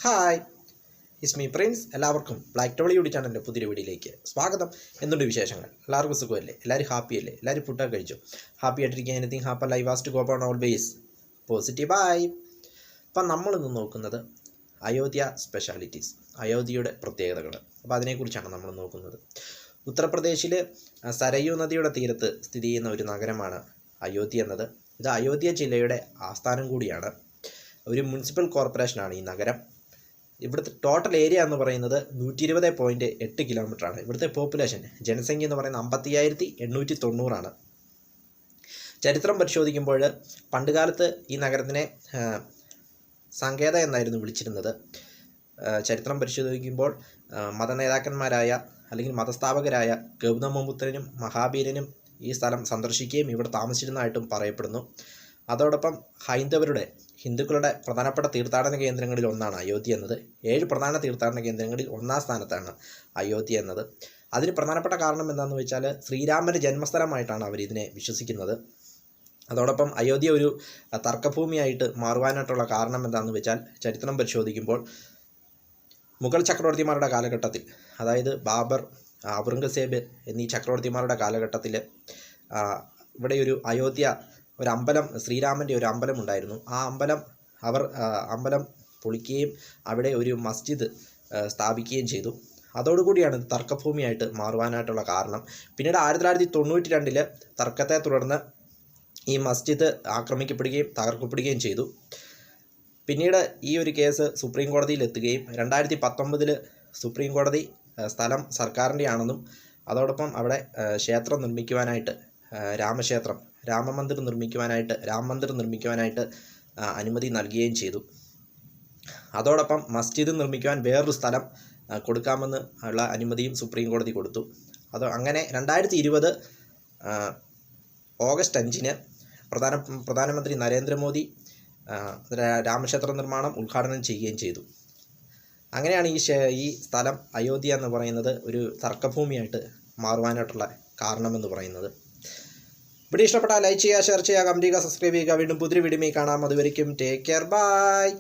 Hi, is me Prince. എല്ലാവർക്കും black Toli YouTube ചാനലിൻ്റെ പുതിയ വീഡിയോയിലേക്ക് സ്വാഗതം. എന്തുണ്ട് വിശേഷങ്ങൾ? എല്ലാവർക്കും സുഖമല്ലേ? എല്ലാവരും ഹാപ്പിയല്ലേ? എല്ലാവരും ഫുഡൊക്കെ കഴിച്ചു? ഹാപ്പി ആയിട്ടിരിക്കുക. Anything happy life was to go on always positive ആയി. അപ്പം നമ്മളിന്ന് നോക്കുന്നത് അയോധ്യ സ്പെഷ്യാലിറ്റീസ്, അയോധ്യയുടെ പ്രത്യേകതകൾ. അപ്പോൾ അതിനെക്കുറിച്ചാണ് നമ്മൾ നോക്കുന്നത്. ഉത്തർപ്രദേശിൽ സരയൂ നദിയുടെ തീരത്ത് സ്ഥിതി ചെയ്യുന്ന ഒരു നഗരമാണ് അയോധ്യ എന്നത്. ഇത് അയോധ്യ ജില്ലയുടെ ആസ്ഥാനം കൂടിയാണ്. ഒരു മുനിസിപ്പൽ കോർപ്പറേഷനാണ് ഈ നഗരം. ഇവിടുത്തെ ടോട്ടൽ ഏരിയ എന്ന് പറയുന്നത് 120.8 കിലോമീറ്ററാണ്. ഇവിടുത്തെ പോപ്പുലേഷൻ, ജനസംഖ്യ എന്ന് പറയുന്നത് 55,890 ചരിത്രം പരിശോധിക്കുമ്പോൾ പണ്ടുകാലത്ത് ഈ നഗരത്തിനെ സങ്കേത എന്നായിരുന്നു വിളിച്ചിരുന്നത്. ചരിത്രം പരിശോധിക്കുമ്പോൾ മതനേതാക്കന്മാരായ അല്ലെങ്കിൽ മതസ്ഥാപകരായ ഗൗതമബുദ്ധനും മഹാവീരനും ഈ സ്ഥലം സന്ദർശിക്കുകയും ഇവിടെ താമസിച്ചിരുന്നതായിട്ടും പറയപ്പെടുന്നു. അതോടൊപ്പം ഹിന്ദുക്കളുടെ പ്രധാനപ്പെട്ട തീർത്ഥാടന കേന്ദ്രങ്ങളിൽ ഒന്നാണ് അയോധ്യ എന്നത്. 7 പ്രധാന തീർത്ഥാടന കേന്ദ്രങ്ങളിൽ 1-ാം സ്ഥാനത്താണ് അയോധ്യ എന്നത്. അതിന് പ്രധാനപ്പെട്ട കാരണം എന്താണെന്ന് വെച്ചാൽ ശ്രീരാമൻ്റെ ജന്മസ്ഥലമായിട്ടാണ് അവരിതിനെ വിശ്വസിക്കുന്നത്. അതോടൊപ്പം അയോധ്യ ഒരു തർക്കഭൂമിയായിട്ട് മാറുവാനായിട്ടുള്ള കാരണം എന്താണെന്ന് വെച്ചാൽ ചരിത്രം പരിശോധിക്കുമ്പോൾ മുഗൾ ചക്രവർത്തിമാരുടെ കാലഘട്ടത്തിൽ, അതായത് ബാബർ, ഔറംഗസേബ് എന്നീ ചക്രവർത്തിമാരുടെ കാലഘട്ടത്തിൽ ഇവിടെ ഒരു അയോധ്യ ഒരു അമ്പലം, ശ്രീരാമൻ്റെ ഒരു അമ്പലം ഉണ്ടായിരുന്നു. ആ അമ്പലം പൊളിക്കുകയും അവിടെ ഒരു മസ്ജിദ് സ്ഥാപിക്കുകയും ചെയ്തു. അതോടുകൂടിയാണ് ഇത് തർക്കഭൂമിയായിട്ട് മാറുവാനായിട്ടുള്ള കാരണം. പിന്നീട് 1992 തർക്കത്തെ തുടർന്ന് ഈ മസ്ജിദ് ആക്രമിക്കപ്പെടുകയും തകർക്കപ്പെടുകയും ചെയ്തു. പിന്നീട് ഈ ഒരു കേസ് സുപ്രീം കോടതിയിൽ എത്തുകയും 2019 സുപ്രീം കോടതി സ്ഥലം സർക്കാരിൻ്റെ ആണെന്നും അതോടൊപ്പം അവിടെ ക്ഷേത്രം നിർമ്മിക്കുവാനായിട്ട്, രാമ മന്ദിർ നിർമ്മിക്കുവാനായിട്ട് അനുമതി നൽകുകയും ചെയ്തു. അതോടൊപ്പം മസ്ജിദ് നിർമ്മിക്കുവാൻ വേറൊരു സ്ഥലം കൊടുക്കാമെന്ന് ഉള്ള അനുമതിയും സുപ്രീം കോടതി കൊടുത്തു. അങ്ങനെ 2020 ഓഗസ്റ്റ് 5 പ്രധാനമന്ത്രി നരേന്ദ്രമോദി രാമക്ഷേത്ര നിർമ്മാണം ഉദ്ഘാടനം ചെയ്യുകയും ചെയ്തു. അങ്ങനെയാണ് ഈ സ്ഥലം അയോധ്യ എന്ന് പറയുന്നത് ഒരു തർക്കഭൂമിയായിട്ട് മാറുവാനായിട്ടുള്ള കാരണമെന്ന് പറയുന്നത്. വീഡിയോ ഇഷ്ടപ്പെട്ടാൽ ലൈക്ക് ചെയ്യുക, ഷെയർ ചെയ്യുക, കമന്റ് ചെയ്യുക, സബ്സ്ക്രൈബ് ചെയ്യുക. വീണ്ടും പുതിയ വീഡിയോയിൽ കാണാം. അതുവരെയും ടേക്ക് കെയർ, ബൈ.